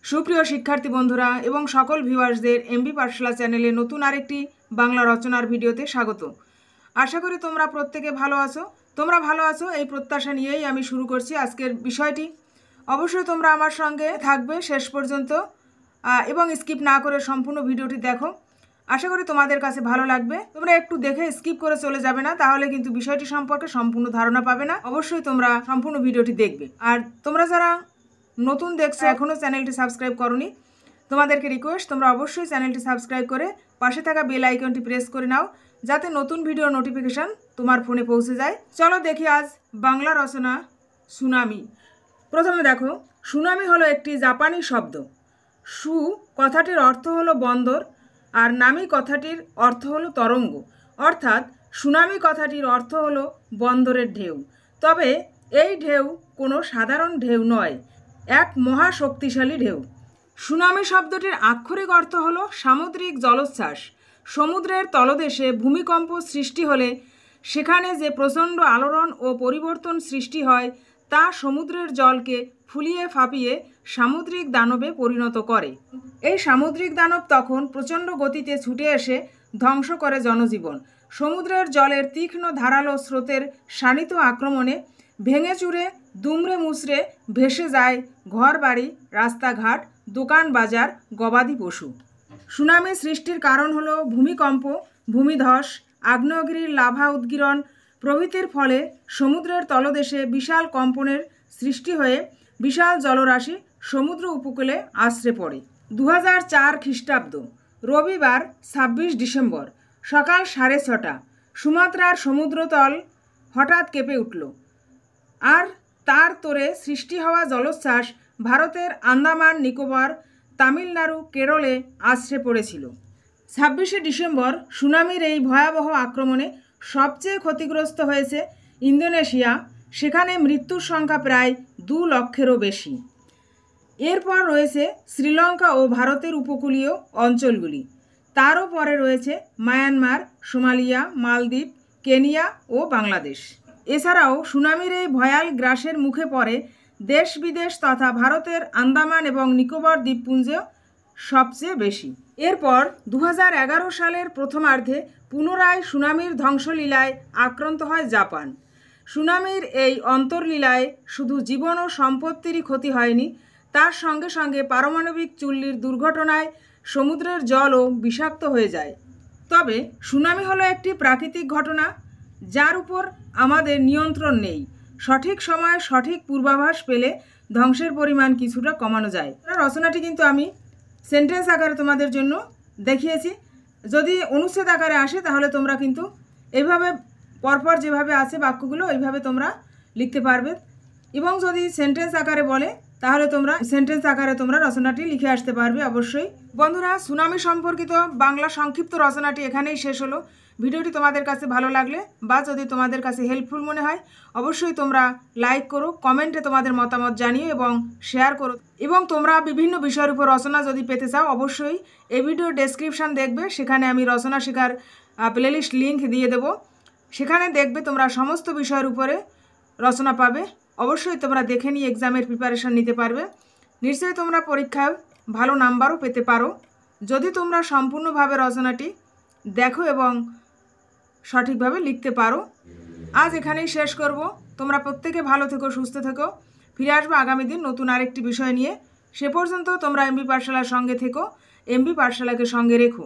সুপ্রিয় শিক্ষার্থী বন্ধুরা এবং সকল ভিউয়ার্সদের এমবি পাঠশালা চ্যানেলে নতুন আরেকটি বাংলা রচনার ভিডিওতে স্বাগত। আশা করি তোমরা প্রত্যেকে ভালো আছো। তোমরা ভালো আছো এই প্রত্যাশা নিয়েই আমি শুরু করছি আজকের বিষয়টি। অবশ্যই তোমরা আমার সঙ্গে থাকবে শেষ পর্যন্ত এবং স্কিপ না করে সম্পূর্ণ ভিডিওটি দেখো। আশা করি তোমাদের কাছে ভালো লাগবে। তোমরা একটু দেখে স্কিপ করে চলে যাবে না, তাহলে কিন্তু বিষয়টি সম্পর্কে সম্পূর্ণ ধারণা পাবে না। অবশ্যই তোমরা সম্পূর্ণ ভিডিওটি দেখবে। আর তোমরা যারা নতুন দেখছো এখনও চ্যানেলটি সাবস্ক্রাইব করোনি, তোমাদেরকে রিকোয়েস্ট তোমরা অবশ্যই চ্যানেলটি সাবস্ক্রাইব করে পাশে থাকা বেল আইকনটি প্রেস করে নাও, যাতে নতুন ভিডিও নোটিফিকেশান তোমার ফোনে পৌঁছে যায়। চলো দেখি আজ বাংলা রচনা সুনামি। প্রথমে দেখো, সুনামি হলো একটি জাপানি শব্দ। সু কথাটির অর্থ হলো বন্দর আর নামি কথাটির অর্থ হলো তরঙ্গ, অর্থাৎ সুনামি কথাটির অর্থ হলো বন্দরের ঢেউ। তবে এই ঢেউ কোনো সাধারণ ঢেউ নয়, এক মহাশক্তিশালী ঢেউ। সুনামি শব্দটির আক্ষরিক অর্থ হলো সামুদ্রিক জলোচ্ছ্বাস। সমুদ্রের তলদেশে ভূমিকম্প সৃষ্টি হলে সেখানে যে প্রচণ্ড আলোড়ন ও পরিবর্তন সৃষ্টি হয় তা সমুদ্রের জলকে ফুলিয়ে ফাঁপিয়ে সামুদ্রিক দানবে পরিণত করে। এই সামুদ্রিক দানব তখন প্রচণ্ড গতিতে ছুটে এসে ধ্বংস করে জনজীবন। সমুদ্রের জলের তীক্ষ্ণ ধারালো স্রোতের শানিত আক্রমণে ভেঙে চুরে দুমড়ে মুচড়ে ভেসে যায় ঘরবাড়ি, রাস্তাঘাট, দোকান বাজার, গবাদি পশু। সুনামি সৃষ্টির কারণ হলো ভূমিকম্প, ভূমিধস, আগ্নেয়গিরির লাভা উদ্গীরণ প্রভৃতির ফলে সমুদ্রের তলদেশে বিশাল কম্পনের সৃষ্টি হয়ে বিশাল জলরাশি সমুদ্র উপকূলে আছড়ে পড়ে। 2004 খ্রিস্টাব্দ রবিবার 26 ডিসেম্বর সকাল 6:30 সুমাত্রার সমুদ্রতল হঠাৎ কেঁপে উঠল, আর তার তোরে সৃষ্টি হওয়া জলোচ্ছ্বাস ভারতের আন্দামান নিকোবর, তামিলনাড়ু, কেরলে আছড়ে পড়েছিল। 26শে ডিসেম্বর সুনামির এই ভয়াবহ আক্রমণে সবচেয়ে ক্ষতিগ্রস্ত হয়েছে ইন্দোনেশিয়া। সেখানে মৃত্যুর সংখ্যা প্রায় 2 লক্ষেরও বেশি। এরপর রয়েছে শ্রীলঙ্কা ও ভারতের উপকূলীয় অঞ্চলগুলি। তারও পরে রয়েছে মায়ানমার, সোমালিয়া, মালদ্বীপ, কেনিয়া ও বাংলাদেশ। এছাড়াও সুনামির এই ভয়াল গ্রাসের মুখে পড়ে দেশ বিদেশ তথা ভারতের আন্দামান এবং নিকোবর দ্বীপপুঞ্জ সবচেয়ে বেশি। এরপর 2011 সালের প্রথমার্ধে পুনরায় সুনামির ধ্বংসলীলায় আক্রান্ত হয় জাপান। সুনামির এই অন্তর্লীলায় শুধু জীবন ও সম্পত্তিরই ক্ষতি হয়নি, তার সঙ্গে সঙ্গে পারমাণবিক চুল্লির দুর্ঘটনায় সমুদ্রের জলও বিষাক্ত হয়ে যায়। তবে সুনামি হলো একটি প্রাকৃতিক ঘটনা যার উপর আমাদের নিয়ন্ত্রণ নেই। সঠিক সময়ে সঠিক পূর্বাভাস পেলে ধ্বংসের পরিমাণ কিছুটা কমানো যায়। রচনাটি কিন্তু আমি সেন্টেন্স আকারে তোমাদের জন্য দেখিয়েছি। যদি অনুচ্ছেদ আকারে আসে তাহলে তোমরা কিন্তু এইভাবে পরপর যেভাবে আছে বাক্যগুলো ওইভাবে তোমরা লিখতে পারবে, এবং যদি সেন্টেন্স আকারে বলে তাহলে তোমরা সেন্টেন্স আকারে তোমরা রচনাটি লিখে আসতে পারবে অবশ্যই। বন্ধুরা, সুনামি সম্পর্কিত বাংলা সংক্ষিপ্ত রচনাটি এখানেই শেষ হলো। ভিডিওটি তোমাদের কাছে ভালো লাগলে বা যদি তোমাদের কাছে হেল্পফুল মনে হয় অবশ্যই তোমরা লাইক করো, কমেন্টে তোমাদের মতামত জানিও এবং শেয়ার করো। এবং তোমরা বিভিন্ন বিষয়ের উপর রচনা যদি পেতে চাও অবশ্যই এই ভিডিওর ডেসক্রিপশান দেখবে, সেখানে আমি রচনা শেখার প্লেলিস্ট লিঙ্ক দিয়ে দেবো। সেখানে দেখবে তোমরা সমস্ত বিষয়ের উপরে রচনা পাবে। অবশ্যই তোমরা দেখে নিয়ে এক্সামের প্রিপারেশান নিতে পারবে। নিশ্চয়ই তোমরা পরীক্ষায় ভালো নাম্বারও পেতে পারো যদি তোমরা সম্পূর্ণভাবে রচনাটি দেখো এবং সঠিকভাবে লিখতে পারো। আজ এখানেই শেষ করব। তোমরা প্রত্যেকে ভালো থেকো, সুস্থ থেকো। ফিরে আসবো আগামী দিন নতুন আরেকটি বিষয় নিয়ে। সে পর্যন্ত তোমরা এমবি পাঠশালার সঙ্গে থেকো, এমবি পাঠশালাকে সঙ্গে রেখো।